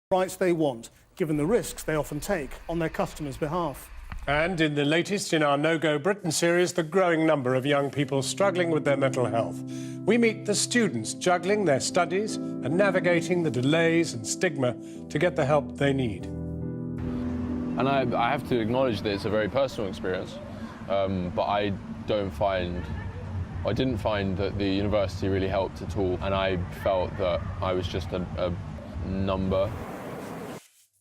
rights they want, given the risks they often take on their customers' behalf. And in the latest in our No Go Britain series, the growing number of young people struggling with their mental health. We meet the students juggling their studies and navigating the delays and stigma to get the help they need. And I have to acknowledge that it's a very personal experience, but I didn't find that the university really helped at all, and I felt that I was just a number.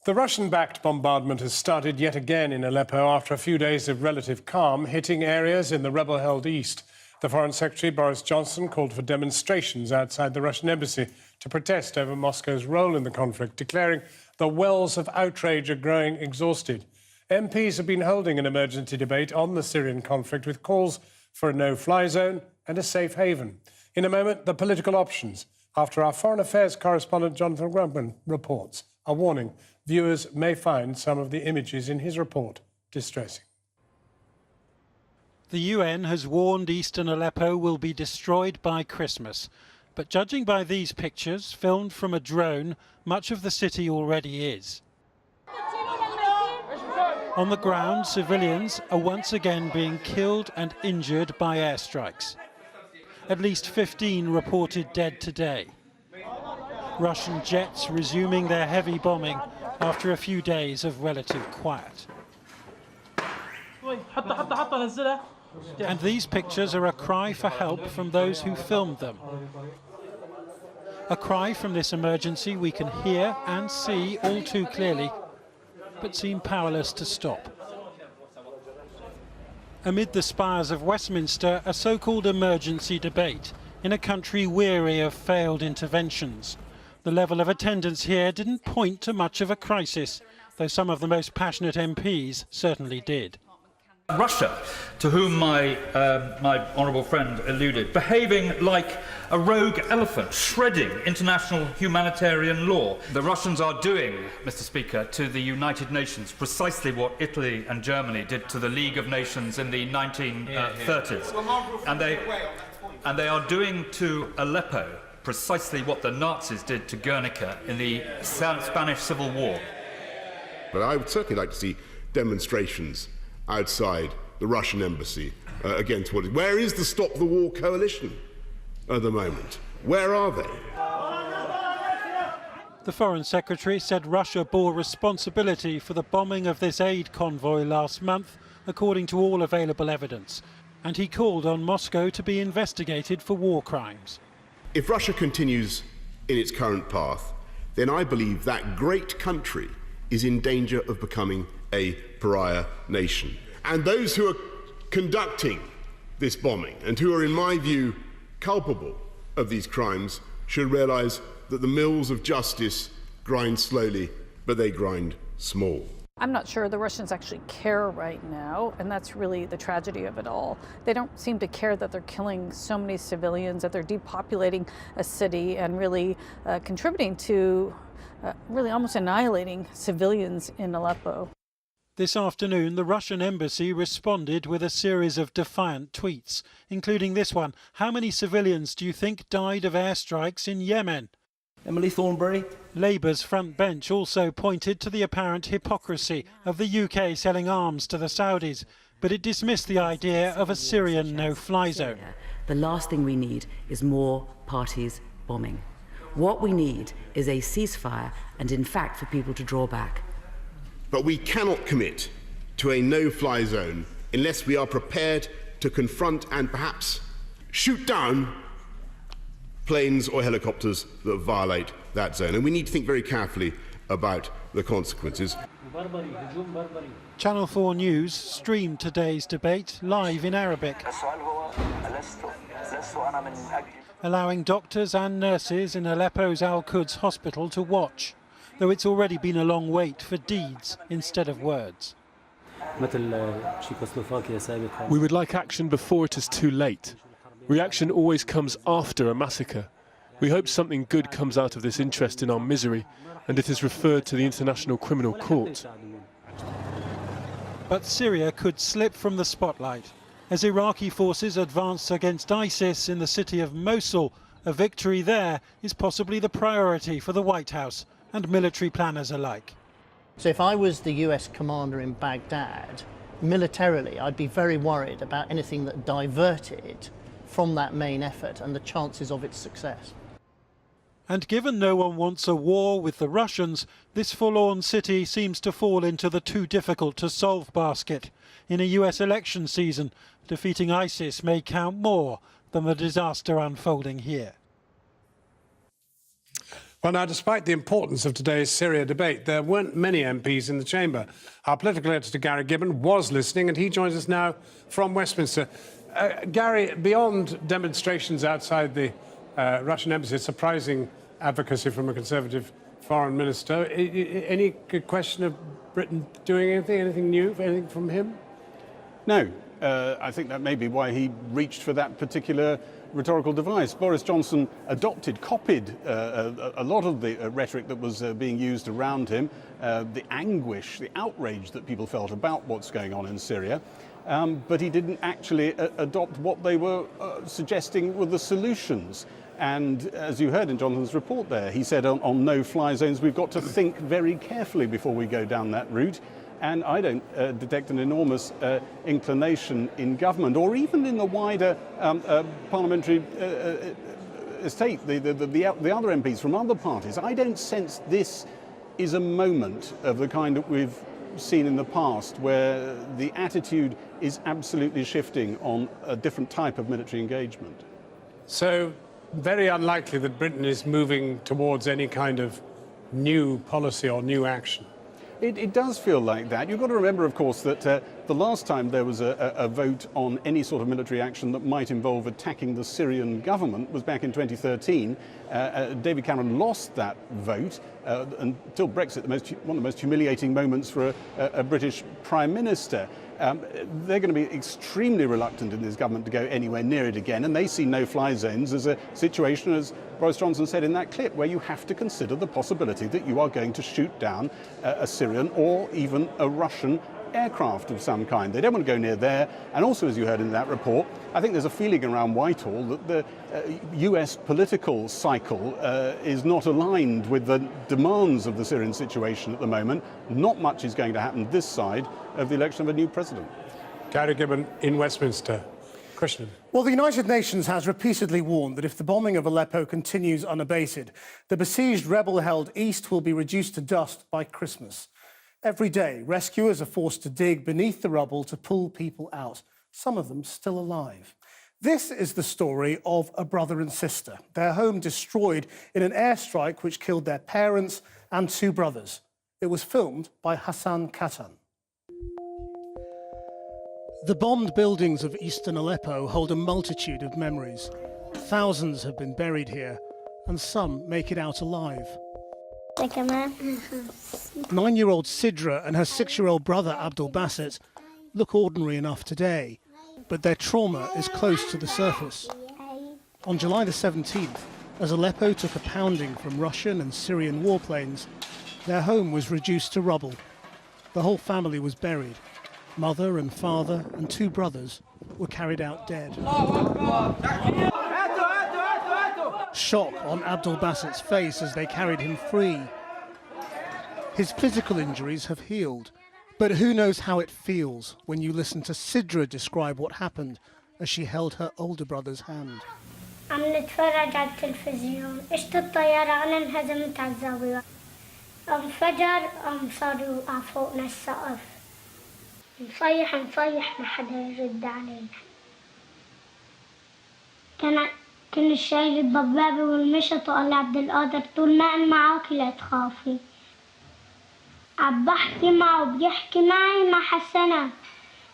The Russian-backed bombardment has started yet again in Aleppo after a few days of relative calm, hitting areas in the rebel-held east. The Foreign Secretary, Boris Johnson, called for demonstrations outside the Russian embassy to protest over Moscow's role in the conflict, declaring the wells of outrage are growing exhausted. MPs have been holding an emergency debate on the Syrian conflict with calls for a no-fly zone and a safe haven. In a moment, the political options, after our Foreign Affairs correspondent Jonathan Grumman reports a warning viewers may find some of the images in his report distressing. The UN has warned eastern Aleppo will be destroyed by Christmas. But judging by these pictures, filmed from a drone, much of the city already is. On the ground, civilians are once again being killed and injured by airstrikes. At least 15 reported dead today. Russian jets resuming their heavy bombing after a few days of relative quiet. And these pictures are a cry for help from those who filmed them. A cry from this emergency we can hear and see all too clearly, but seem powerless to stop. Amid the spires of Westminster, a so-called emergency debate in a country weary of failed interventions. The level of attendance here didn't point to much of a crisis, though some of the most passionate MPs certainly did. Russia, to whom my honourable friend alluded, behaving like a rogue elephant, shredding international humanitarian law. The Russians are doing, Mr. Speaker, to the United Nations precisely what Italy and Germany did to the League of Nations in the 1930s. And they are doing to Aleppo precisely what the Nazis did to Guernica in the Spanish Civil War. But I would certainly like to see demonstrations outside the Russian embassy against what is. Where is the Stop the War coalition at the moment? Where are they? The Foreign Secretary said Russia bore responsibility for the bombing of this aid convoy last month, according to all available evidence, and he called on Moscow to be investigated for war crimes. If Russia continues in its current path, then I believe that great country is in danger of becoming a pariah nation. And those who are conducting this bombing and who are, in my view, culpable of these crimes should realise that the mills of justice grind slowly, but they grind small. I'm not sure the Russians actually care right now, and that's really the tragedy of it all. They don't seem to care that they're killing so many civilians, that they're depopulating a city and really contributing to really almost annihilating civilians in Aleppo. This afternoon, the Russian embassy responded with a series of defiant tweets, including this one. How many civilians do you think died of airstrikes in Yemen? Emily Thornberry. Labour's front bench also pointed to the apparent hypocrisy of the UK selling arms to the Saudis, but it dismissed the idea of a Syrian no-fly zone. The last thing we need is more parties bombing. What we need is a ceasefire and, in fact, for people to draw back. But we cannot commit to a no-fly zone unless we are prepared to confront and perhaps shoot down planes or helicopters that violate that zone. And we need to think very carefully about the consequences. Channel 4 News streamed today's debate live in Arabic, allowing doctors and nurses in Aleppo's Al-Quds hospital to watch, though it's already been a long wait for deeds instead of words. We would like action before it is too late. Reaction always comes after a massacre. We hope something good comes out of this interest in our misery, and it is referred to the International Criminal Court. But Syria could slip from the spotlight. As Iraqi forces advance against ISIS in the city of Mosul, a victory there is possibly the priority for the White House, and military planners alike. So if I was the US commander in Baghdad, militarily, I'd be very worried about anything that diverted from that main effort and the chances of its success. And given no one wants a war with the Russians, this forlorn city seems to fall into the too difficult to solve basket. In a US election season, defeating ISIS may count more than the disaster unfolding here. Well, now, despite the importance of today's Syria debate, there weren't many MPs in the chamber. Our political editor, Gary Gibbon, was listening, and he joins us now from Westminster. Gary, beyond demonstrations outside the Russian embassy, surprising advocacy from a Conservative foreign minister, any question of Britain doing anything new, anything from him? No. I think that may be why he reached for that particular rhetorical device. Boris Johnson copied a lot of the rhetoric that was being used around him, the anguish, the outrage that people felt about what's going on in Syria, but he didn't actually adopt what they were suggesting were the solutions. And as you heard in Johnson's report there, he said on no-fly zones, we've got to think very carefully before we go down that route. And I don't detect an enormous inclination in government or even in the wider parliamentary estate, the other MPs from other parties. I don't sense this is a moment of the kind that we've seen in the past where the attitude is absolutely shifting on a different type of military engagement. So, very unlikely that Britain is moving towards any kind of new policy or new action. It does feel like that. You've got to remember, of course, that the last time there was a vote on any sort of military action that might involve attacking the Syrian government was back in 2013. David Cameron lost that vote until Brexit, one of the most humiliating moments for a British Prime Minister. They're going to be extremely reluctant in this government to go anywhere near it again, and they see no-fly zones as a situation, as Boris Johnson said in that clip, where you have to consider the possibility that you are going to shoot down a Syrian or even a Russian aircraft of some kind. They don't want to go near there. And also, as you heard in that report, I think there's a feeling around Whitehall that the US political cycle is not aligned with the demands of the Syrian situation at the moment. Not much is going to happen this side of the election of a new president. Gary Gibbon in Westminster. Christian. Well, the United Nations has repeatedly warned that if the bombing of Aleppo continues unabated, the besieged rebel-held east will be reduced to dust by Christmas. Every day, rescuers are forced to dig beneath the rubble to pull people out, some of them still alive. This is the story of a brother and sister, their home destroyed in an airstrike which killed their parents and two brothers. It was filmed by Hassan Katan. The bombed buildings of eastern Aleppo hold a multitude of memories. Thousands have been buried here, and some make it out alive. 9-year-old Sidra and her 6-year-old brother Abdul Basit look ordinary enough today, but their trauma is close to the surface. On July the 17th, as Aleppo took a pounding from Russian and Syrian warplanes, their home was reduced to rubble. The whole family was buried. Mother and father and two brothers were carried out dead. Shock on Abdul Basit's face as they carried him free. His physical injuries have healed, but who knows how it feels when you listen to Sidra describe what happened as she held her older brother's hand. عم نتفرج على التلفزيون، اجت الطيارة أنا انهزمت على الزاوية. انفجر صاروا على فوقنا السقف. نصيح ما حدا يرد علينا. كان شايل الضبابة والمشط وقال لعبد القادر طول ما أنا معك لا تخافي. عم بحكي معه بيحكي معي ما حسنا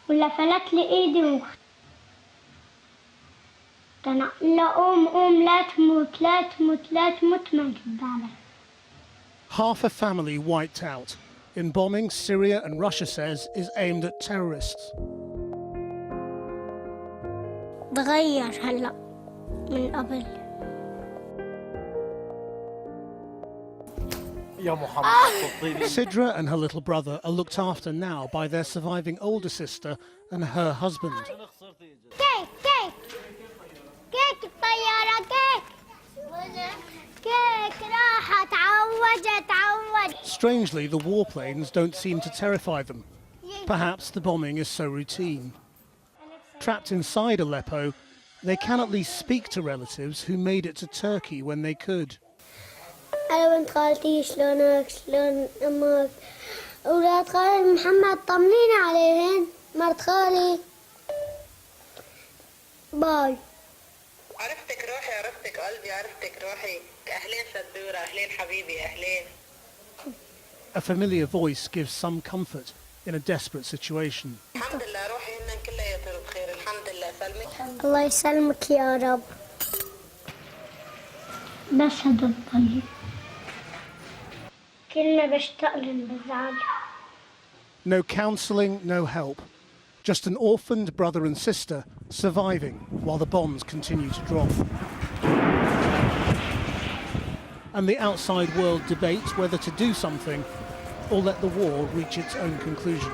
ولا فلت لي إيدي وخت. أنا لا قوم لا تموت لا تموت لا تموت ما كنت عليك. Half a family wiped out in bombing Syria and Russia says is aimed at terrorists. تغير هلا من قبل. Sidra and her little brother are looked after now by their surviving older sister and her husband. كيك الطيارة كيك. Strangely, the warplanes don't seem to terrify them. Perhaps the bombing is so routine. Trapped inside Aleppo, they can at least speak to relatives who made it to Turkey when they could. أنا بنت خالتي شلونك شلون أمك أولاد خالي محمد طمنيني عليهن مرت خالي باي عرفتك روحي عرفتك قلبي عرفتك روحي أهلين صدورة أهلين حبيبي أهلين. A familiar voice gives some comfort in a desperate situation. الحمد لله روحي هن كلياتهم بخير الحمد لله سلمي. الله يسلمك يا رب بس هذا الطيب كلمة بشتاق لهم بزعل. No counselling, no help. Just an orphaned brother and sister surviving while the bombs continue to drop. And the outside world debates whether to do something or let the war reach its own conclusion.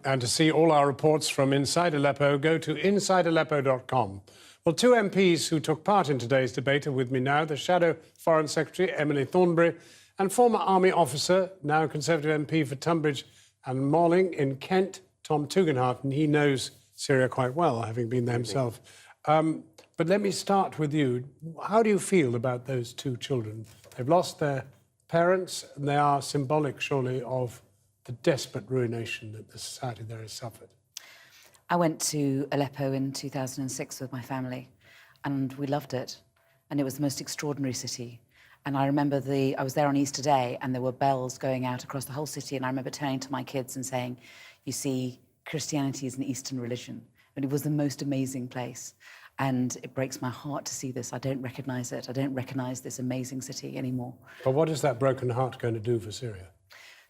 And to see all our reports from inside Aleppo, go to insidealeppo.com. Well, two MPs who took part in today's debate are with me now, the Shadow Foreign Secretary, Emily Thornberry, and former Army officer, now Conservative MP for Tunbridge and Malling in Kent, Tom Tugendhat, and he knows Syria quite well, having been there himself. But let me start with you. How do you feel about those two children? They've lost their parents, and they are symbolic, surely, of the desperate ruination that the society there has suffered. I went to Aleppo in 2006 with my family, and we loved it. And it was the most extraordinary city. And I remember I was there on Easter Day, and there were bells going out across the whole city. And I remember turning to my kids and saying, you see, Christianity is an Eastern religion. And it was the most amazing place. And it breaks my heart to see this. I don't recognise it. I don't recognise this amazing city anymore. But what is that broken heart going to do for Syria?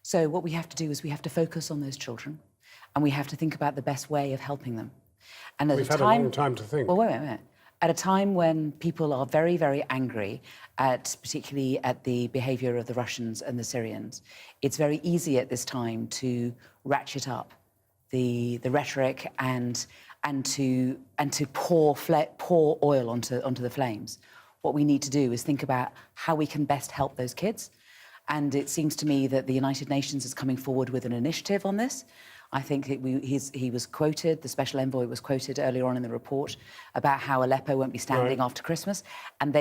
So what we have to do is we have to focus on those children, and we have to think about the best way of helping them. And We've had a long time to think. Well, wait. At a time when people are very, very angry, particularly at the behaviour of the Russians and the Syrians, it's very easy at this time to ratchet up the rhetoric and to pour oil onto the flames. What we need to do is think about how we can best help those kids. And it seems to me that the United Nations is coming forward with an initiative on this. I think he was quoted, the Special Envoy was quoted earlier on in the report about how Aleppo won't be standing after Christmas. And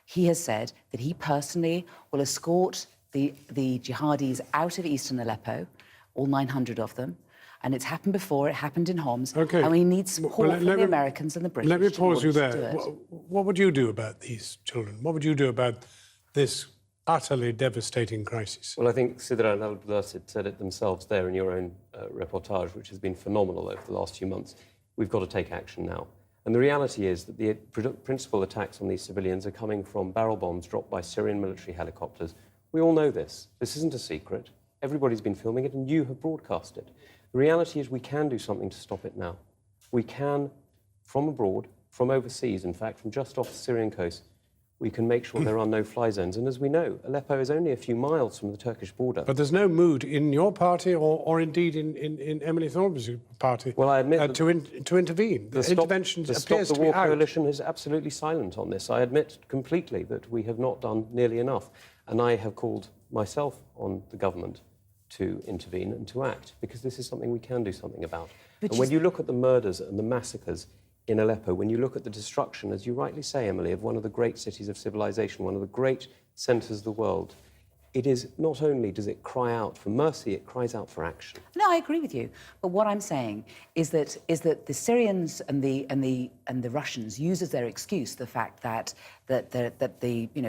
he has said that he personally will escort the jihadis out of eastern Aleppo, all 900 of them. And it's happened before, it happened in Homs. Okay. And we need support from the Americans and the British. Let me pause you there. To what would you do about these children? What would you do about this utterly devastating crisis? Well, I think Sidra and Al-Basit said it themselves there in your own reportage, which has been phenomenal over the last few months. We've got to take action now. And the reality is that the principal attacks on these civilians are coming from barrel bombs dropped by Syrian military helicopters. We all know this. This isn't a secret. Everybody's been filming it, and you have broadcast it. The reality is we can do something to stop it now. We can, from abroad, from overseas, in fact, from just off the Syrian coast, we can make sure there are no-fly zones. And as we know, Aleppo is only a few miles from the Turkish border. But there's no mood in your party or indeed in Emily Thornberry's party to intervene. The intervention appears Stop the to be War out. Coalition is absolutely silent on this. I admit completely that we have not done nearly enough. And I have called myself on the government to intervene and to act, because this is something we can do something about. And when you look at the murders and the massacres in Aleppo, when you look at the destruction, as you rightly say, Emily, of one of the great cities of civilization, one of the great centres of the world, it is not only does it cry out for mercy, it cries out for action. No, I agree with you. But what I'm saying is that the Syrians and the Russians use as their excuse the fact that the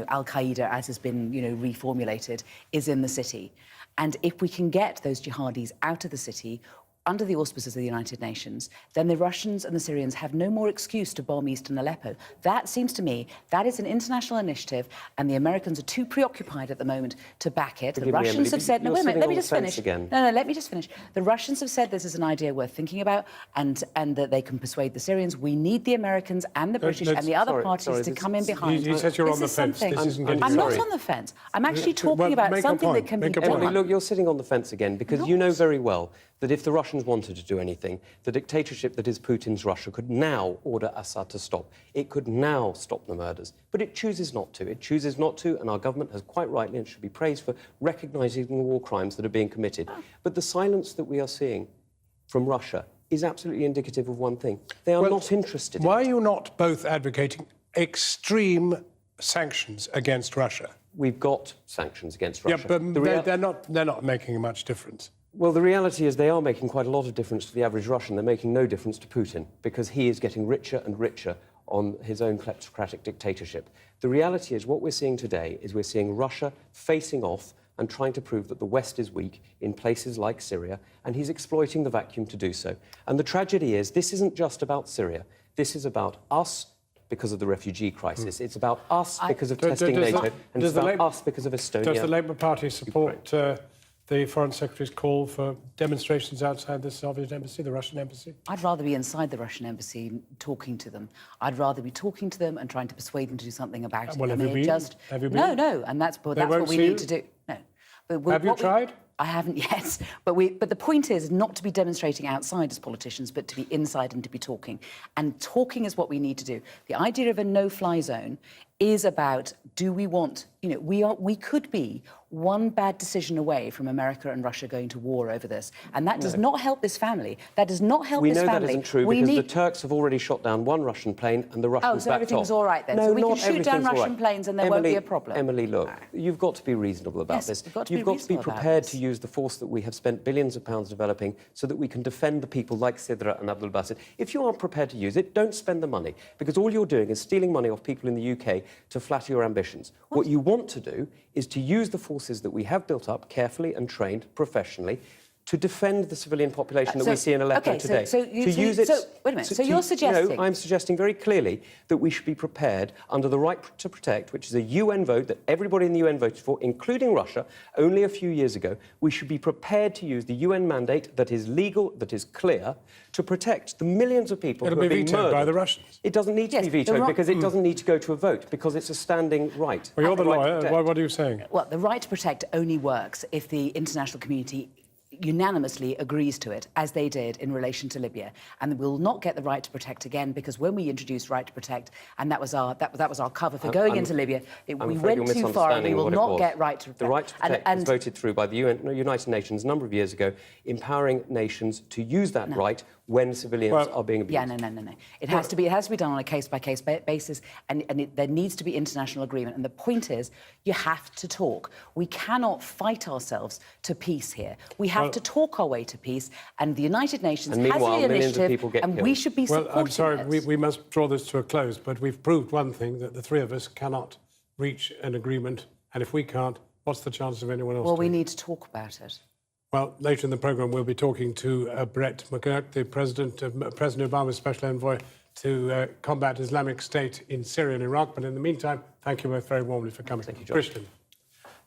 Al Qaeda, as has been reformulated, is in the city. And if we can get those jihadis out of the city under the auspices of the United Nations, then the Russians and the Syrians have no more excuse to bomb eastern Aleppo. That seems to me, that is an international initiative, and the Americans are too preoccupied at the moment to back it. The Russians have said, no, wait a minute, let me just finish. No, let me just finish. The Russians have said this is an idea worth thinking about, and that they can persuade the Syrians. We need the Americans and the British and the other parties to come in behind. He says you're on the fence. This isn't getting I'm not on the fence. I'm actually talking about something that can be done. Emily, look, you're sitting on the fence again, because you know very well that if the Russians Russians wanted to do anything, the dictatorship that is Putin's Russia could now order Assad to stop. It could now stop the murders. But it chooses not to. It chooses not to, and our government has quite rightly, and should be praised for, recognising the war crimes that are being committed. But the silence that we are seeing from Russia is absolutely indicative of one thing. They are not interested. Why are you not both advocating extreme sanctions against Russia? We've got sanctions against Russia. Yeah, but they're not making much difference. Well, the reality is they are making quite a lot of difference to the average Russian. They're making no difference to Putin because he is getting richer and richer on his own kleptocratic dictatorship. The reality is what we're seeing today is we're seeing Russia facing off and trying to prove that the West is weak in places like Syria, and he's exploiting the vacuum to do so. And the tragedy is this isn't just about Syria. This is about us because of the refugee crisis. It's about us because of testing NATO, and it's about us because of Estonia. Does the Labour Party support the Foreign Secretary's call for demonstrations outside the Soviet embassy, the Russian embassy? I'd rather be inside the Russian embassy talking to them. I'd rather be talking to them and trying to persuade them to do something about it. Well, have you been? Have you been? No, and that's what we need to do. No. But have you tried? I haven't yet, but the point is not to be demonstrating outside as politicians, but to be inside and to be talking. And talking is what we need to do. The idea of a no-fly zone is about, do we want, we could be one bad decision away from America and Russia going to war over this. And that does not help this family. That does not help this family. We know that isn't true because the Turks have already shot down one Russian plane and the Russians backed off. Oh, so everything's all right then? No, so we can not shoot down Russian right. planes and there won't be a problem? Emily, look, you've got to be reasonable about this. You've got to be prepared to use the force that we have spent billions of pounds developing so that we can defend the people like Sidra and Abdul Basit. If you aren't prepared to use it, don't spend the money, because all you're doing is stealing money off people in the UK to flatter your ambitions. What you want to do is to use the forces that we have built up carefully and trained professionally to defend the civilian population that we see in Aleppo today. Wait a minute. So you're suggesting... No, I'm suggesting very clearly that we should be prepared under the right to protect, which is a UN vote that everybody in the UN voted for, including Russia, only a few years ago. We should be prepared to use the UN mandate that is legal, that is clear, to protect the millions of people who are being murdered. It'll be vetoed by the Russians. It doesn't need to be vetoed because it doesn't need to go to a vote, because it's a standing right. Well, you're the lawyer. What are you saying? Well, the right to protect only works if the international community unanimously agrees to it, as they did in relation to Libya, and we'll not get the right to protect again because when we introduced right to protect, and that was our cover for going into Libya, we went too far, and we will not get right to protect. The right to protect was voted through by the United Nations a number of years ago, empowering nations to use that right when civilians are being abused. Yeah, no. It has to be done on a case-by-case basis, and there needs to be international agreement. And the point is, you have to talk. We cannot fight ourselves to peace here. We have to talk our way to peace, and the United Nations has the initiative, and we should be supporting it. Well, I'm sorry, we must draw this to a close, but we've proved one thing, that the three of us cannot reach an agreement, and if we can't, what's the chance of anyone else Well, we doing? need to talk about it. Well, later in the programme, we'll be talking to Brett McGurk, the President Obama's Special Envoy to combat Islamic State in Syria and Iraq. But in the meantime, thank you both very warmly for coming. Thank you, John. Christian.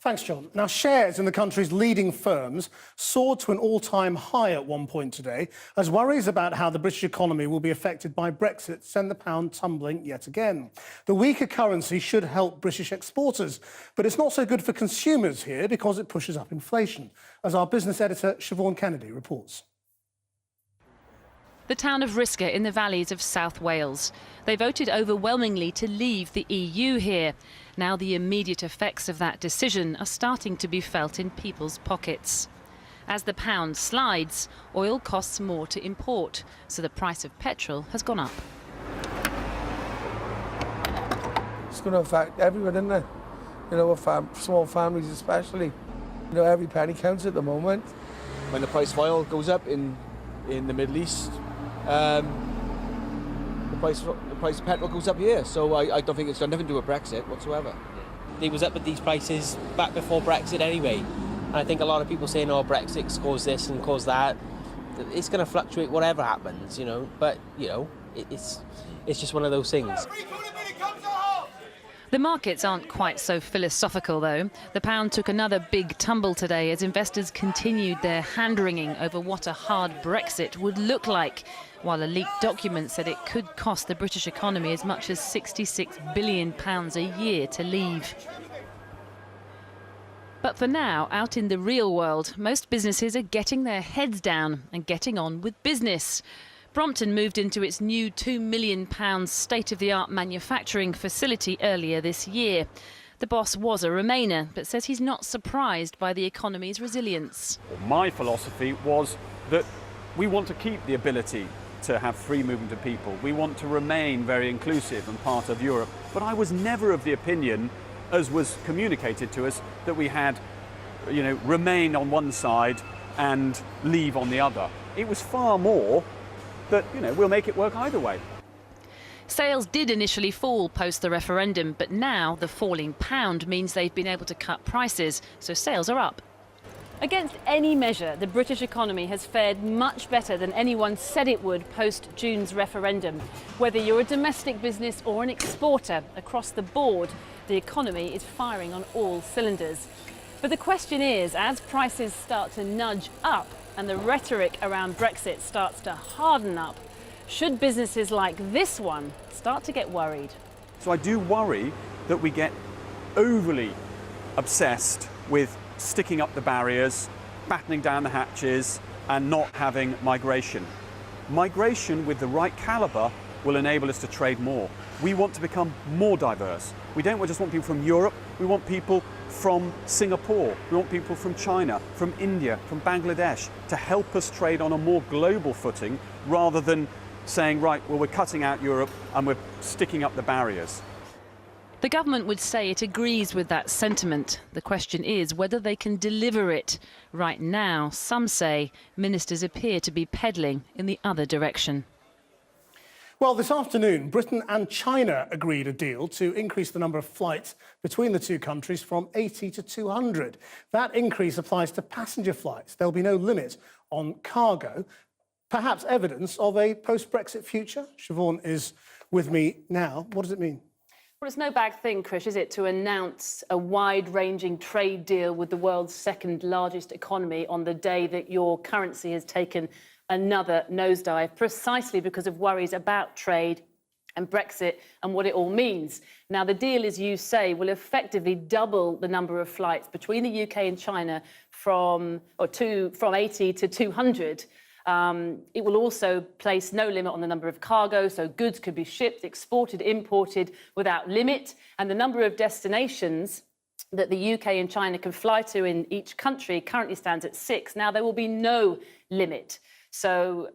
Thanks, John. Now, shares in the country's leading firms soared to an all-time high at one point today, as worries about how the British economy will be affected by Brexit send the pound tumbling yet again. The weaker currency should help British exporters, but it's not so good for consumers here because it pushes up inflation, as our business editor Siobhan Kennedy reports. The town of Risca in the valleys of South Wales. They voted overwhelmingly to leave the EU here. Now the immediate effects of that decision are starting to be felt in people's pockets. As the pound slides, oil costs more to import, so the price of petrol has gone up. It's going to affect everyone, isn't it? You know, small families especially. You know, every penny counts at the moment. When the price of oil goes up in the Middle East, the price of petrol goes up here, so I don't think it's got nothing to do with Brexit whatsoever. They was up at these prices back before Brexit anyway, and I think a lot of people saying, oh, Brexit caused this and caused that. It's going to fluctuate whatever happens, you know, but, you know, it's just one of those things. The markets aren't quite so philosophical, though. The pound took another big tumble today as investors continued their hand-wringing over what a hard Brexit would look like, while a leaked document said it could cost the British economy as much as £66 billion a year to leave. But for now, out in the real world, most businesses are getting their heads down and getting on with business. Brompton moved into its new £2 million state-of-the-art manufacturing facility earlier this year. The boss was a Remainer, but says he's not surprised by the economy's resilience. My philosophy was that we want to keep the ability to have free movement of people. We want to remain very inclusive and part of Europe. But I was never of the opinion, as was communicated to us, that we had, remain on one side and leave on the other. It was far more that, we'll make it work either way. Sales did initially fall post the referendum, but now the falling pound means they've been able to cut prices, so sales are up. Against any measure, the British economy has fared much better than anyone said it would post June's referendum. Whether you're a domestic business or an exporter, across the board, the economy is firing on all cylinders. But the question is, as prices start to nudge up and the rhetoric around Brexit starts to harden up, should businesses like this one start to get worried? So I do worry that we get overly obsessed with sticking up the barriers, battening down the hatches, and not having migration. Migration with the right calibre will enable us to trade more. We want to become more diverse. We don't just want people from Europe, we want people from Singapore, we want people from China, from India, from Bangladesh, to help us trade on a more global footing, rather than saying, right, well, we're cutting out Europe and we're sticking up the barriers. The government would say it agrees with that sentiment. The question is whether they can deliver it. Right now, some say ministers appear to be pedalling in the other direction. Well, this afternoon, Britain and China agreed a deal to increase the number of flights between the two countries from 80 to 200. That increase applies to passenger flights. There'll be no limit on cargo. Perhaps evidence of a post-Brexit future? Siobhan is with me now. What does it mean? Well, it's no bad thing, Krish, is it, to announce a wide-ranging trade deal with the world's second largest economy on the day that your currency has taken another nosedive, precisely because of worries about trade and Brexit and what it all means. Now, the deal, as you say, will effectively double the number of flights between the UK and China from 80 to 200. It will also place no limit on the number of cargo, so goods could be shipped, exported, imported without limit. And the number of destinations that the UK and China can fly to in each country currently stands at 6. Now, there will be no limit. So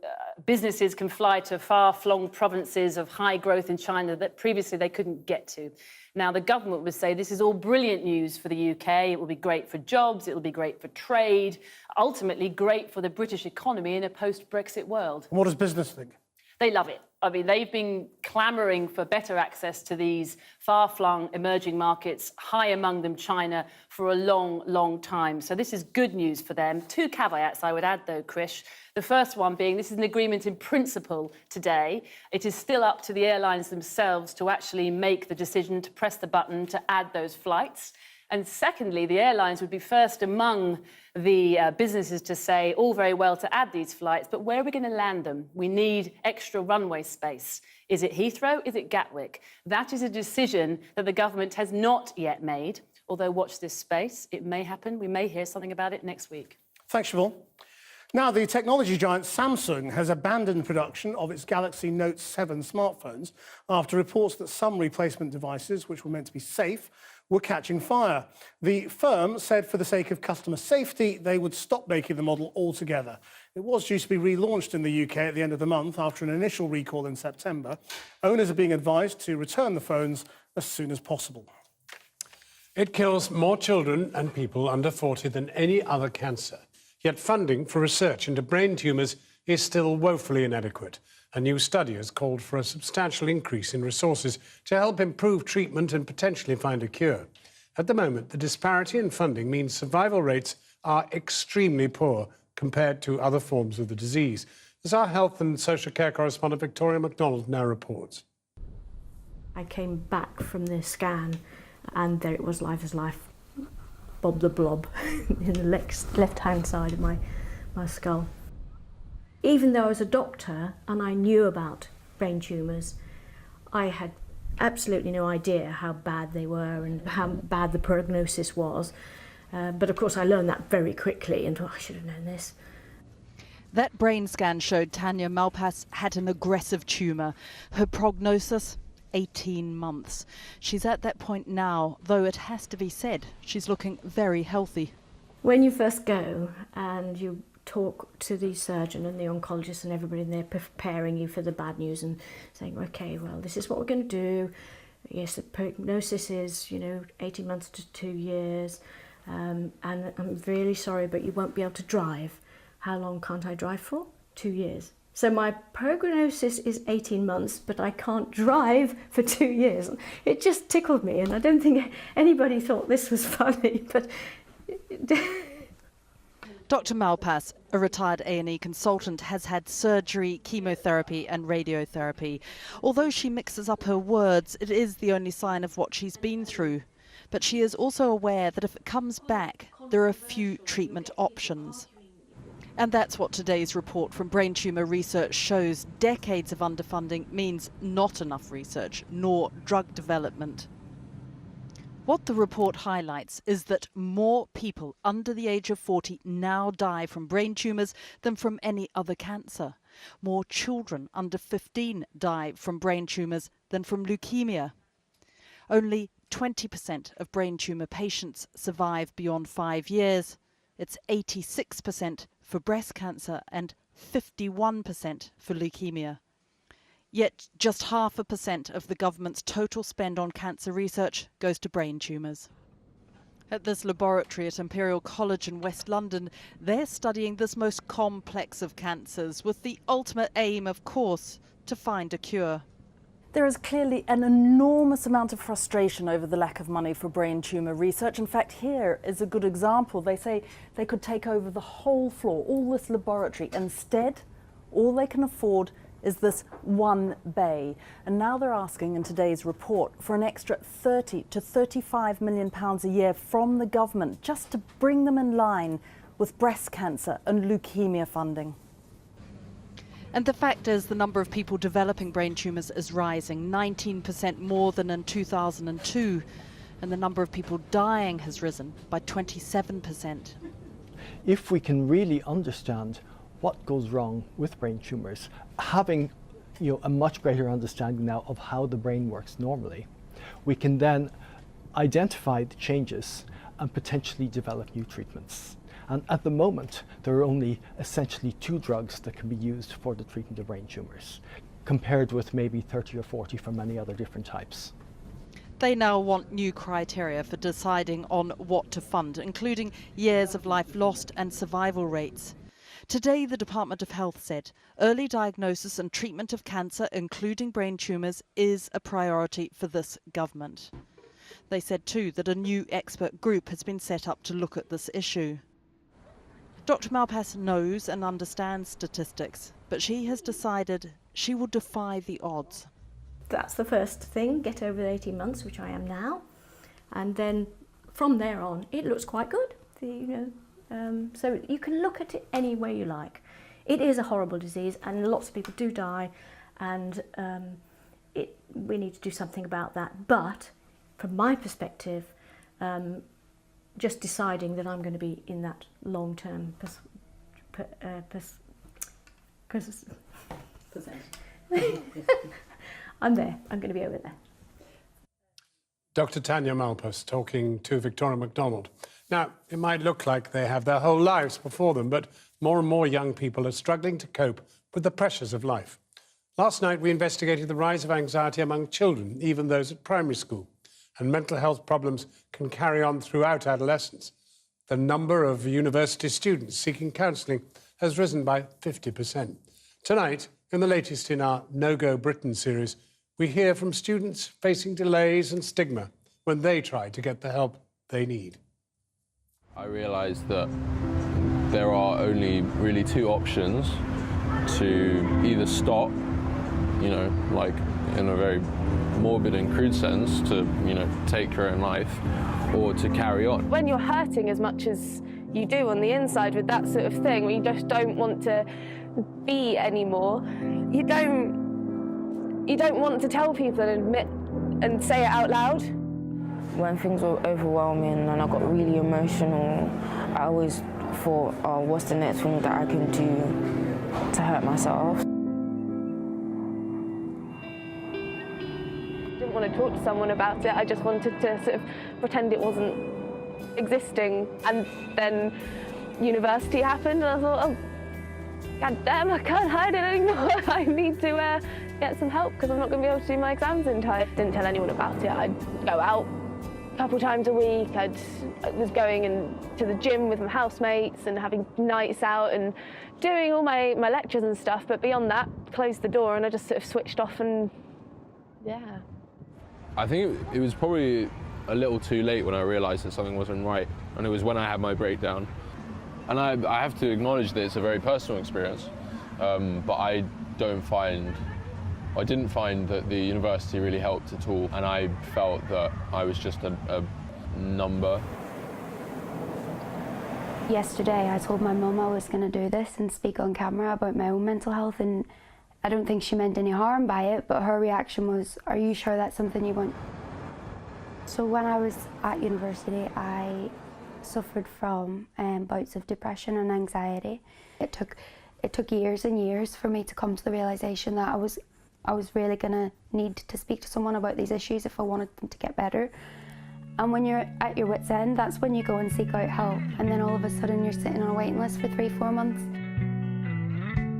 businesses can fly to far-flung provinces of high growth in China that previously they couldn't get to. Now, the government would say this is all brilliant news for the UK. It will be great for jobs. It will be great for trade, ultimately great for the British economy in a post-Brexit world. What does business think? They love it. I mean, they've been clamouring for better access to these far-flung emerging markets, high among them China, for a long, long time. So this is good news for them. 2 caveats I would add, though, Krish. The first one being this is an agreement in principle today. It is still up to the airlines themselves to actually make the decision to press the button to add those flights. And secondly, the airlines would be first among the businesses to say, all very well to add these flights, but where are we going to land them? We need extra runway space. Is it Heathrow? Is it Gatwick? That is a decision that the government has not yet made, although watch this space. It may happen. We may hear something about it next week. Thanks, Siobhan. Now, the technology giant Samsung has abandoned production of its Galaxy Note 7 smartphones after reports that some replacement devices, which were meant to be safe, were catching fire. The firm said for the sake of customer safety, they would stop making the model altogether. It was due to be relaunched in the UK at the end of the month after an initial recall in September. Owners are being advised to return the phones as soon as possible. It kills more children and people under 40 than any other cancer. Yet funding for research into brain tumours is still woefully inadequate. A new study has called for a substantial increase in resources to help improve treatment and potentially find a cure. At the moment, the disparity in funding means survival rates are extremely poor compared to other forms of the disease. As our health and social care correspondent Victoria MacDonald now reports. I came back from the scan and there it was, life is life. Bob the Blob in the left-hand side of my skull. Even though I was a doctor and I knew about brain tumours, I had absolutely no idea how bad they were and how bad the prognosis was. But of course I learned that very quickly and thought, I should have known this. That brain scan showed Tanya Malpass had an aggressive tumour. Her prognosis, 18 months. She's at that point now, though it has to be said, she's looking very healthy. When you first go and you talk to the surgeon and the oncologist and everybody, and they're preparing you for the bad news and saying, okay, well, this is what we're going to do. Yes, the prognosis is, 18 months to 2 years. And I'm really sorry, but you won't be able to drive. How long can't I drive for? 2 years. So my prognosis is 18 months, but I can't drive for 2 years. It just tickled me, and I don't think anybody thought this was funny, but... Dr. Malpass, a retired A&E consultant, has had surgery, chemotherapy and radiotherapy. Although she mixes up her words, it is the only sign of what she's been through. But she is also aware that if it comes back, there are few treatment options. And that's what today's report from Brain Tumour Research shows. Decades of underfunding means not enough research, nor drug development. What the report highlights is that more people under the age of 40 now die from brain tumours than from any other cancer. More children under 15 die from brain tumours than from leukemia. Only 20% of brain tumour patients survive beyond 5 years. It's 86% for breast cancer and 51% for leukemia. Yet just 0.5% of the government's total spend on cancer research goes to brain tumours. At this laboratory at Imperial College in West London, they're studying this most complex of cancers with the ultimate aim, of course, to find a cure. There is clearly an enormous amount of frustration over the lack of money for brain tumour research. In fact, here is a good example. They say they could take over the whole floor, all this laboratory. Instead, all they can afford is this one bay. And now they're asking in today's report for an extra £30 to £35 million a year from the government just to bring them in line with breast cancer and leukemia funding. And the fact is the number of people developing brain tumours is rising, 19% more than in 2002. And the number of people dying has risen by 27%. If we can really understand what goes wrong with brain tumours, having a much greater understanding now of how the brain works normally, we can then identify the changes and potentially develop new treatments. And at the moment, there are only essentially 2 drugs that can be used for the treatment of brain tumours, compared with maybe 30 or 40 for many other different types. They now want new criteria for deciding on what to fund, including years of life lost and survival rates. Today, the Department of Health said early diagnosis and treatment of cancer, including brain tumours, is a priority for this government. They said too that a new expert group has been set up to look at this issue. Dr. Malpass knows and understands statistics, but she has decided she will defy the odds. That's the first thing, get over the 18 months, which I am now. And then from there on, it looks quite good. So you can look at it any way you like. It is a horrible disease and lots of people do die, and we need to do something about that. But from my perspective, just deciding that I'm going to be in that long-term I'm there. I'm going to be over there. Dr. Tanya Malpass talking to Victoria MacDonald. Now, it might look like they have their whole lives before them, but more and more young people are struggling to cope with the pressures of life. Last night, we investigated the rise of anxiety among children, even those at primary school. And mental health problems can carry on throughout adolescence. The number of university students seeking counselling has risen by 50%. Tonight, in the latest in our No Go Britain series, we hear from students facing delays and stigma when they try to get the help they need. I realised that there are only really 2 options: to either stop, like in a very morbid and crude sense, to, take your own life, or to carry on. When you're hurting as much as you do on the inside with that sort of thing, when you just don't want to be anymore, you don't want to tell people and admit and say it out loud. When things were overwhelming and I got really emotional, I always thought, oh, what's the next thing that I can do to hurt myself? I didn't want to talk to someone about it. I just wanted to sort of pretend it wasn't existing. And then university happened and I thought, oh, God damn, I can't hide it anymore. I need to get some help because I'm not going to be able to do my exams in time. Didn't tell anyone about it. I'd go out a couple times a week. I was going to the gym with my housemates and having nights out and doing all my lectures and stuff. But beyond that, closed the door and I just sort of switched off and, yeah. I think it was probably a little too late when I realised that something wasn't right. And it was when I had my breakdown. And I have to acknowledge that it's a very personal experience, but I didn't find that the university really helped at all, and I felt that I was just a number. Yesterday I told my mum I was going to do this and speak on camera about my own mental health, and I don't think she meant any harm by it, but her reaction was, "Are you sure that's something you want?" So when I was at university, I suffered from bouts of depression and anxiety. It took years and years for me to come to the realisation that I was really going to need to speak to someone about these issues if I wanted them to get better. And when you're at your wit's end, that's when you go and seek out help. And then all of a sudden you're sitting on a waiting list for 3-4 months.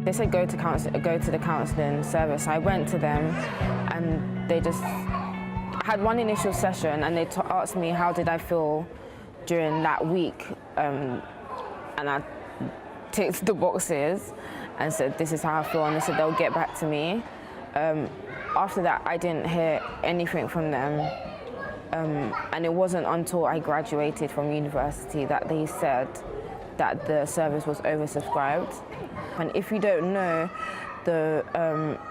They said go to the counselling service. I went to them and they just had one initial session and they asked me how did I feel during that week, and I ticked the boxes and said this is how I feel, and they said they'll get back to me. After that I didn't hear anything from them, and it wasn't until I graduated from university that they said that the service was oversubscribed. And if you don't know the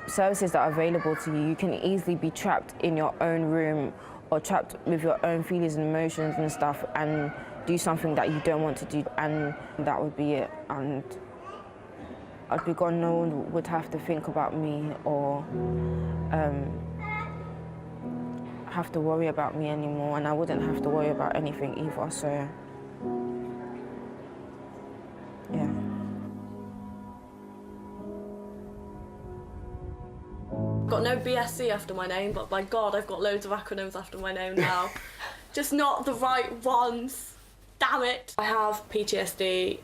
services that are available to you, you can easily be trapped in your own room or trapped with your own feelings and emotions and stuff and do something that you don't want to do, and that would be it. And I'd be gone, no one would have to think about me or have to worry about me anymore, and I wouldn't have to worry about anything either, so yeah. Got no BSc after my name, but by God, I've got loads of acronyms after my name now. Just not the right ones. Damn it. I have PTSD,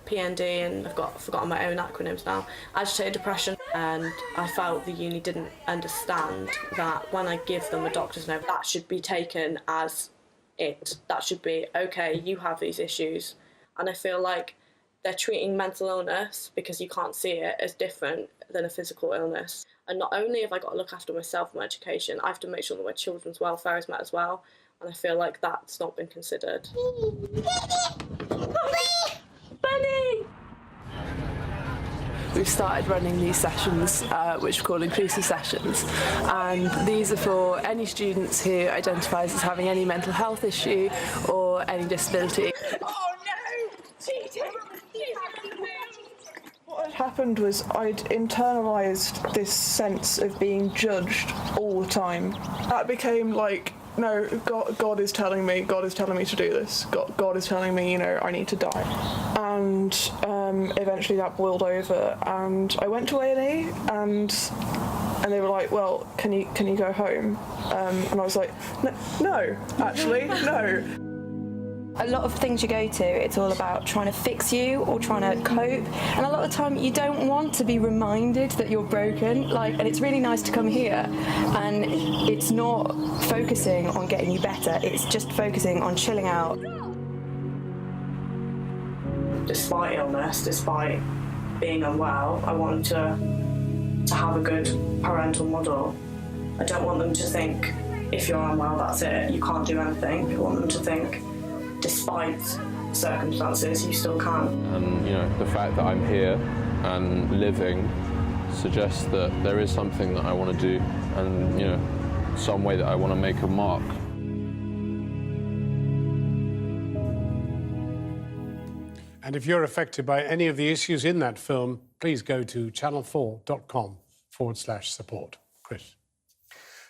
PND, and I've forgotten my own acronyms now. Agitated depression, and I felt the uni didn't understand that when I give them a doctor's note, that should be taken as it. That should be, okay, you have these issues. And I feel like they're treating mental illness, because you can't see it, as different than a physical illness. And not only have I got to look after myself and my education, I have to make sure that my children's welfare is met as well. And I feel like that's not been considered. Bunny! We've started running these sessions, which we call inclusive sessions, and these are for any students who identifies as having any mental health issue or any disability. Oh no! Cheating! What had happened was I'd internalised this sense of being judged all the time. That became like, no, God is telling me to do this. God is telling me, I need to die. And eventually that boiled over, and I went to A&E, and they were like, well, can you go home? And I was like, no, actually, no. A lot of things you go to, it's all about trying to fix you or trying to cope, and a lot of the time you don't want to be reminded that you're broken, and it's really nice to come here and it's not focusing on getting you better, it's just focusing on chilling out. Despite illness, despite being unwell, I want to have a good parental model. I don't want them to think, if you're unwell, that's it, you can't do anything. I want them to think, despite circumstances, you still can. And the fact that I'm here and living suggests that there is something that I want to do, and some way that I want to make a mark. And if you're affected by any of the issues in that film, please go to channel4.com/support. Chris.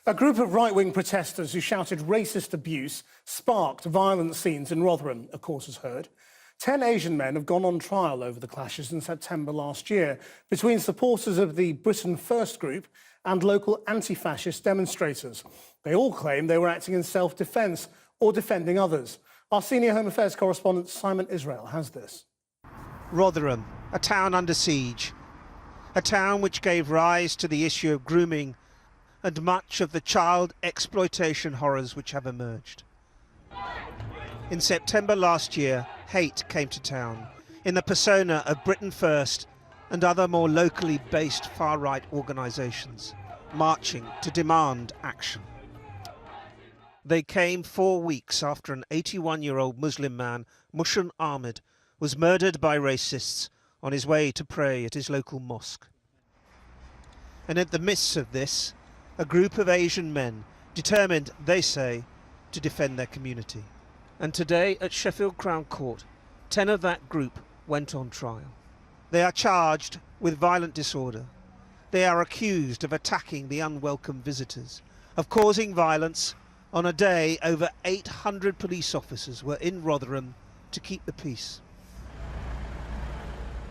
A group of right-wing protesters who shouted racist abuse sparked violent scenes in Rotherham, a court has heard. 10 Asian men have gone on trial over the clashes in September last year between supporters of the Britain First group and local anti-fascist demonstrators. They all claim they were acting in self-defence or defending others. Our senior Home Affairs correspondent Simon Israel has this. Rotherham, a town under siege. A town which gave rise to the issue of grooming and much of the child exploitation horrors which have emerged. In September last year, hate came to town in the persona of Britain First and other more locally based far-right organisations, marching to demand action. They came 4 weeks after an 81-year-old Muslim man, Mushan Ahmed, was murdered by racists on his way to pray at his local mosque. And in the midst of this, a group of Asian men, determined, they say, to defend their community. And today at Sheffield Crown Court, 10 of that group went on trial. They are charged with violent disorder. They are accused of attacking the unwelcome visitors, of causing violence on a day over 800 police officers were in Rotherham to keep the peace.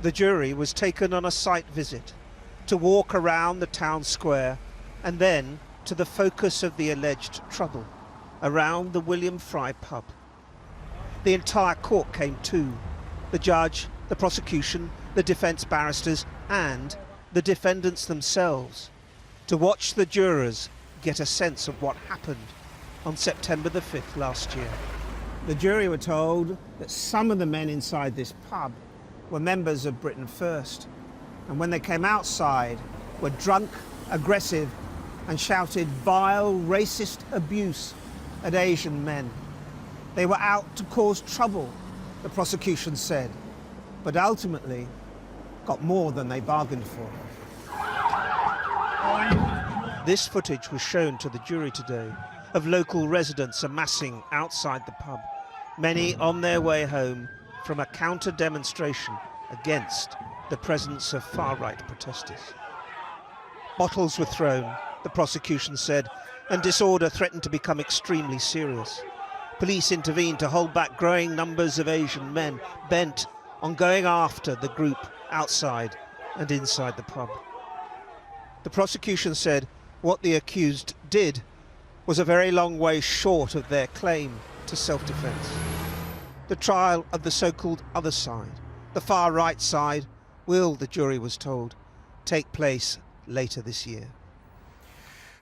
The jury was taken on a site visit to walk around the town square and then to the focus of the alleged trouble, around the William Fry pub. The entire court came too. The judge, the prosecution, the defence barristers and the defendants themselves, to watch the jurors get a sense of what happened on September the 5th last year. The jury were told that some of the men inside this pub were members of Britain First, and when they came outside were drunk, aggressive and shouted vile racist abuse at Asian men. They were out to cause trouble, the prosecution said, but ultimately got more than they bargained for. This footage was shown to the jury today of local residents amassing outside the pub, many on their way home from a counter-demonstration against the presence of far-right protesters. Bottles were thrown, the prosecution said, and disorder threatened to become extremely serious. Police intervened to hold back growing numbers of Asian men bent on going after the group outside and inside the pub. The prosecution said what the accused did was a very long way short of their claim to self-defence. The trial of the so-called other side, the far-right side, will, the jury was told, take place later this year.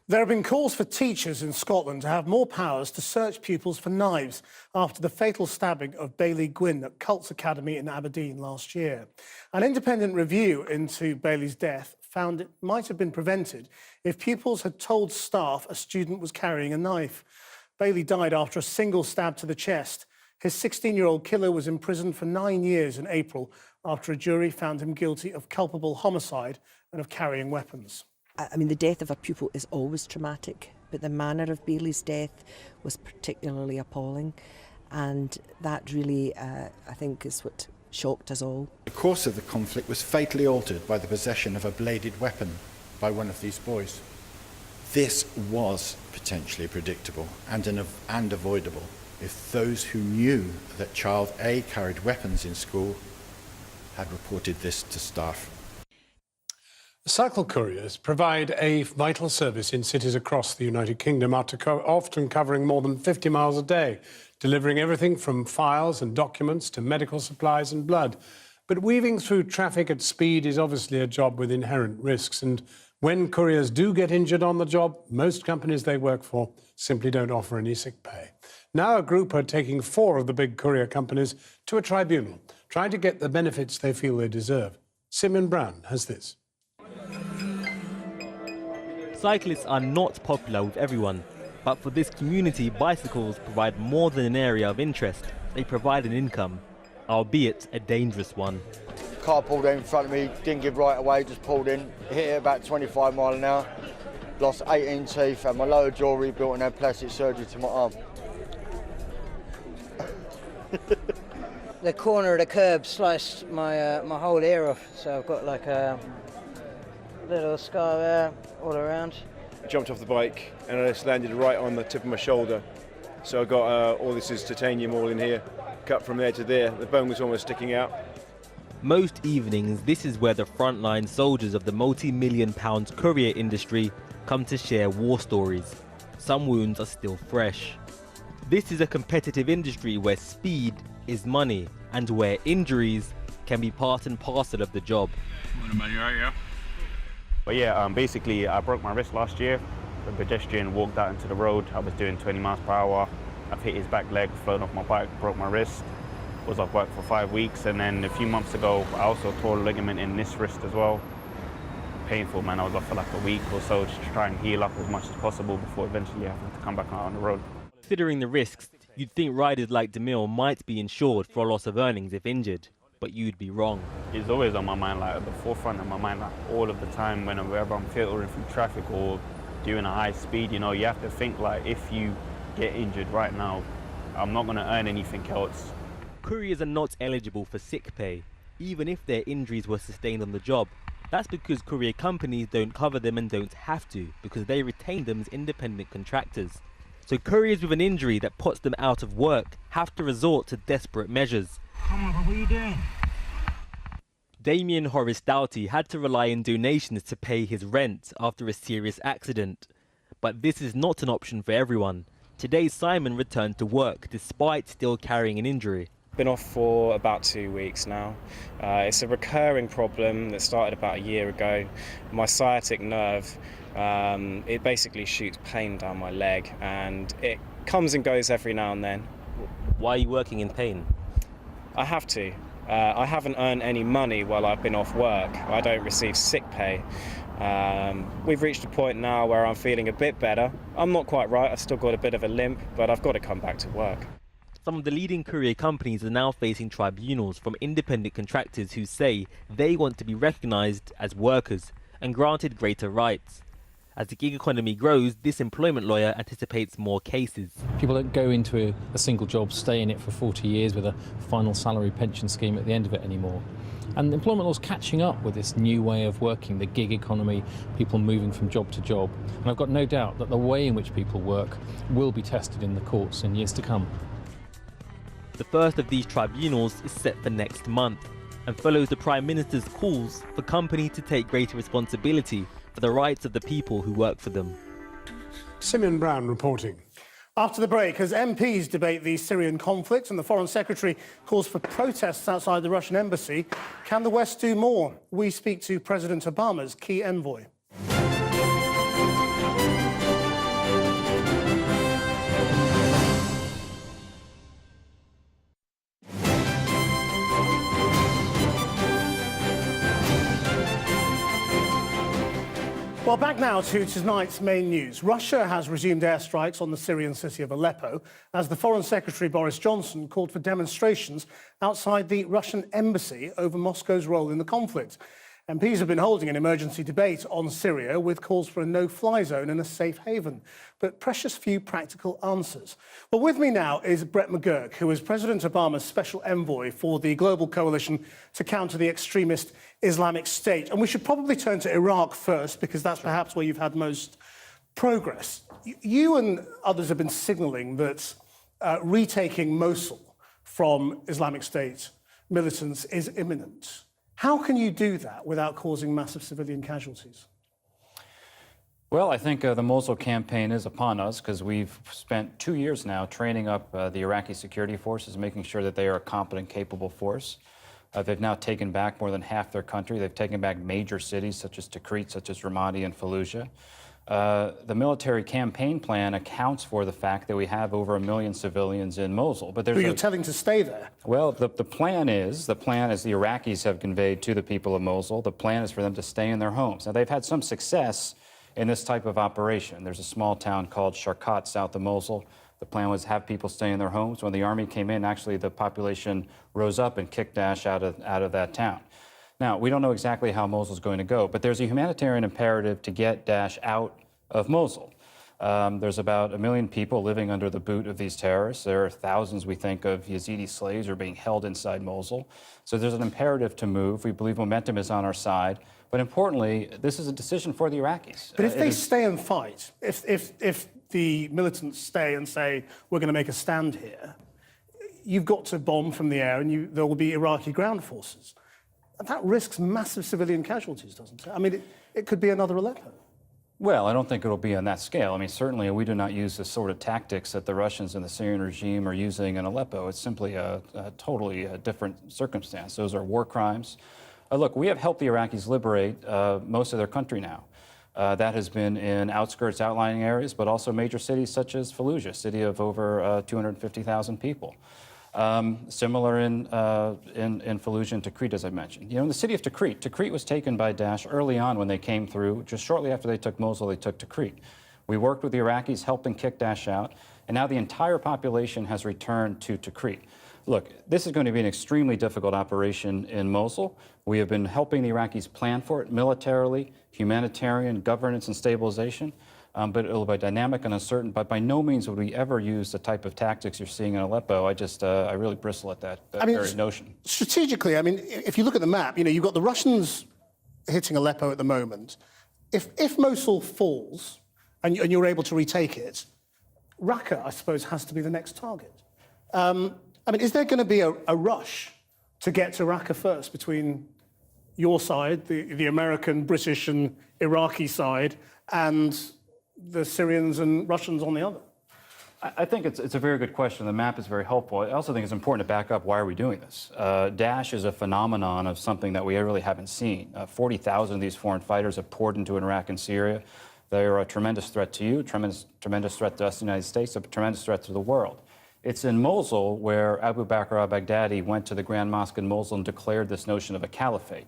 There have been calls for teachers in Scotland to have more powers to search pupils for knives after the fatal stabbing of Bailey Gwynn at Cults Academy in Aberdeen last year. An independent review into Bailey's death found it might have been prevented if pupils had told staff a student was carrying a knife. Bailey died after a single stab to the chest. His 16-year-old killer was imprisoned for 9 years in April after a jury found him guilty of culpable homicide and of carrying weapons. I mean, the death of a pupil is always traumatic, but the manner of Bailey's death was particularly appalling, and that really, I think, is what shocked us all. The course of the conflict was fatally altered by the possession of a bladed weapon by one of these boys. This was potentially predictable and avoidable if those who knew that child A carried weapons in school had reported this to staff. Cycle couriers provide a vital service in cities across the United Kingdom, often covering more than 50 miles a day, delivering everything from files and documents to medical supplies and blood. But weaving through traffic at speed is obviously a job with inherent risks, and when couriers do get injured on the job, most companies they work for simply don't offer any sick pay. Now a group are taking 4 of the big courier companies to a tribunal, trying to get the benefits they feel they deserve. Simeon Brown has this. Cyclists are not popular with everyone, but for this community, bicycles provide more than an area of interest. They provide an income, albeit a dangerous one. Car pulled in front of me, didn't give right away, just pulled in, hit it about 25 miles an hour, lost 18 teeth, had my lower jaw rebuilt and had plastic surgery to my arm. The corner of the curb sliced my my whole ear off, so I've got like a little scar there all around. jumped off the bike and I just landed right on the tip of my shoulder. So I got all this is titanium all in here, cut from there to there. The bone was almost sticking out. Most evenings, this is where the frontline soldiers of the multi-million-pound courier industry come to share war stories. Some wounds are still fresh. This is a competitive industry where speed is money and where injuries can be part and parcel of the job. But yeah, basically I broke my wrist last year. The pedestrian walked out into the road. I was doing 20 miles per hour. I've hit his back leg, flown off my bike, broke my wrist. Was off work for 5 weeks, and then a few months ago I also tore a ligament in this wrist as well. Painful, man. I was off for like a week or so just to try and heal up as much as possible before eventually having to come back out on the road. Considering the risks, you'd think riders like Demille might be insured for a loss of earnings if injured, but you'd be wrong. It's always on my mind, like at the forefront of my mind, like all of the time whenever I'm filtering through traffic or doing a high speed, you know, you have to think like if you get injured right now, I'm not going to earn anything else. Couriers are not eligible for sick pay, even if their injuries were sustained on the job. That's because courier companies don't cover them and don't have to, because they retain them as independent contractors. So couriers with an injury that puts them out of work have to resort to desperate measures. Come on, what are you doing? Damien Horace Doughty had to rely on donations to pay his rent after a serious accident. But this is not an option for everyone. Today Simon returned to work despite still carrying an injury. Been off for about 2 weeks now. It's a recurring problem that started about a year ago. My sciatic nerve, it basically shoots pain down my leg and it comes and goes every now and then. Why are you working in pain? I have to. I haven't earned any money while I've been off work. I don't receive sick pay. We've reached a point now where I'm feeling a bit better. I'm not quite right, I've still got a bit of a limp, but I've got to come back to work. Some of the leading courier companies are now facing tribunals from independent contractors who say they want to be recognised as workers and granted greater rights. As the gig economy grows, this employment lawyer anticipates more cases. People don't go into a single job, stay in it for 40 years with a final salary pension scheme at the end of it anymore. And employment law's catching up with this new way of working, the gig economy, people moving from job to job. And I've got no doubt that the way in which people work will be tested in the courts in years to come. The first of these tribunals is set for next month and follows the Prime Minister's calls for companies to take greater responsibility for the rights of the people who work for them. Simeon Brown reporting. After the break, as MPs debate the Syrian conflict and the Foreign Secretary calls for protests outside the Russian embassy, can the West do more? We speak to President Obama's key envoy. Well, back now to tonight's main news. Russia has resumed airstrikes on the Syrian city of Aleppo as the Foreign Secretary Boris Johnson called for demonstrations outside the Russian embassy over Moscow's role in the conflict. MPs have been holding an emergency debate on Syria with calls for a no-fly zone and a safe haven, but precious few practical answers. Well, with me now is Brett McGurk, who is President Obama's special envoy for the global coalition to counter the extremist Islamic State. And we should probably turn to Iraq first, because that's perhaps where you've had most progress. You and others have been signalling that retaking Mosul from Islamic State militants is imminent. How can you do that without causing massive civilian casualties? Well, I think the Mosul campaign is upon us because we've spent 2 years now training up the Iraqi security forces, making sure that they are a competent, capable force. They've now taken back more than half their country. They've taken back major cities such as Tikrit, such as Ramadi and Fallujah. The military campaign plan accounts for the fact that we have over 1 million civilians in Mosul. But you're telling to stay there? Well, the plan is the Iraqis have conveyed to the people of Mosul, the plan is for them to stay in their homes. Now, they've had some success in this type of operation. There's a small town called Sharqat south of Mosul. The plan was to have people stay in their homes. When the army came in, actually the population rose up and kicked Daesh out of that town. Now, we don't know exactly how Mosul's going to go, but there's a humanitarian imperative to get Daesh out of Mosul. There's about 1 million people living under the boot of these terrorists. There are thousands, we think, of Yazidi slaves who are being held inside Mosul. So there's an imperative to move. We believe momentum is on our side. But importantly, this is a decision for the Iraqis. But if they stay and fight, if the militants stay and say, we're going to make a stand here, you've got to bomb from the air and there will be Iraqi ground forces. And that risks massive civilian casualties, doesn't it? I mean, it could be another Aleppo. Well, I don't think it'll be on that scale. I mean, certainly we do not use the sort of tactics that the Russians and the Syrian regime are using in Aleppo. It's simply a totally different circumstance. Those are war crimes. Look, we have helped the Iraqis liberate most of their country now. That has been in outskirts, outlying areas, but also major cities such as Fallujah, a city of over 250,000 people. Similar in Fallujah and Tikrit, as I mentioned. You know, in the city of Tikrit was taken by Daesh early on when they came through. Just shortly after they took Mosul, they took Tikrit. We worked with the Iraqis, helping kick Daesh out, and now the entire population has returned to Tikrit. Look, this is going to be an extremely difficult operation in Mosul. We have been helping the Iraqis plan for it militarily, humanitarian, governance, and stabilization. But it'll be dynamic and uncertain. But by no means would we ever use the type of tactics you're seeing in Aleppo. I really bristle at that very notion. Strategically, I mean, if you look at the map, you know, you've got the Russians hitting Aleppo at the moment. If Mosul falls and you're able to retake it, Raqqa, I suppose, has to be the next target. I mean, is there going to be a rush to get to Raqqa first between your side, the American, British, and Iraqi side, and the Syrians and Russians on the other? I think it's a very good question. The map is very helpful. I also think it's important to back up why are we doing this. Daesh is a phenomenon of something that we really haven't seen. 40,000 of these foreign fighters have poured into Iraq and Syria. They are a tremendous threat to you, tremendous threat to us, the United States, a tremendous threat to the world. It's in Mosul where Abu Bakr al-Baghdadi went to the Grand Mosque in Mosul and declared this notion of a caliphate.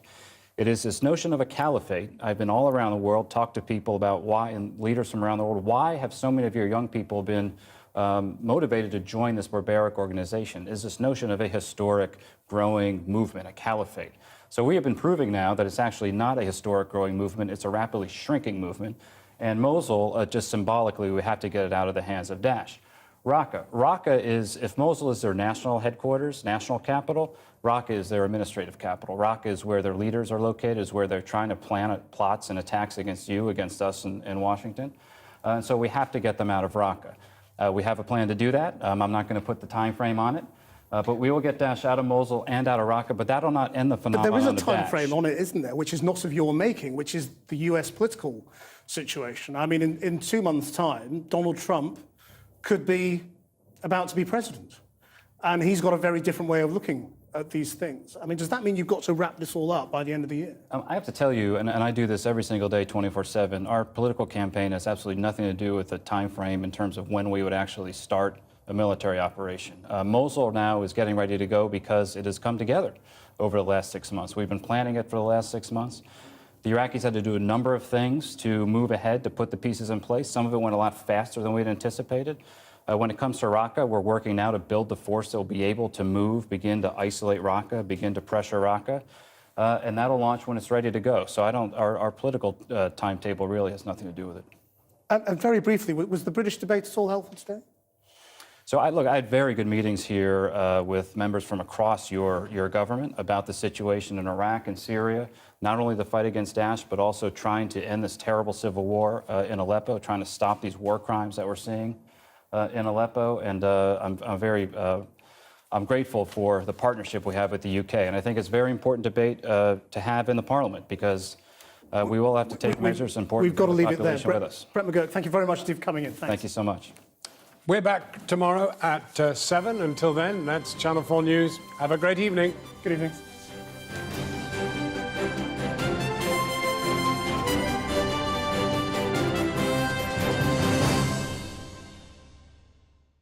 It is this notion of a caliphate. I've been all around the world, talked to people about why, and leaders from around the world, why have so many of your young people been motivated to join this barbaric organization? Is this notion of a historic, growing movement, a caliphate. So we have been proving now that it's actually not a historic, growing movement. It's a rapidly shrinking movement. And Mosul, just symbolically, we have to get it out of the hands of Daesh. Raqqa is, if Mosul is their national headquarters, national capital, Raqqa is their administrative capital. Raqqa is where their leaders are located, is where they're trying to plan plots and attacks against you, against us in Washington. And so we have to get them out of Raqqa. We have a plan to do that. I'm not going to put the time frame on it. But we will get Daesh out of Mosul and out of Raqqa, but that will not end the phenomenon. But there is a time frame on it, isn't there, which is not of your making, which is the US political situation. I mean, in 2 months' time, Donald Trump could be about to be president. And he's got a very different way of looking at these things. I mean, does that mean you've got to wrap this all up by the end of the year? I have to tell you, and I do this every single day, 24/7, our political campaign has absolutely nothing to do with the time frame in terms of when we would actually start a military operation. Mosul now is getting ready to go because it has come together over the last 6 months. We've been planning it for the last 6 months. The Iraqis had to do a number of things to move ahead, to put the pieces in place. Some of it went a lot faster than we had anticipated. When it comes to Raqqa, we're working now to build the force that will be able to move, begin to isolate Raqqa, begin to pressure Raqqa, and that'll launch when it's ready to go. So our political timetable really has nothing to do with it. And very briefly, was the British debate at all helpful today? So I had very good meetings here with members from across your government about the situation in Iraq and Syria, not only the fight against Daesh, but also trying to end this terrible civil war in Aleppo, trying to stop these war crimes that we're seeing in Aleppo. And I'm grateful for the partnership we have with the UK. And I think it's a very important debate to have in the Parliament because we will have to take measures important. We've got to leave it there. Brett McGurk, thank you very much for coming in. Thanks. Thank you so much. We're back tomorrow at 7. Until then, that's Channel 4 News. Have a great evening. Good evening.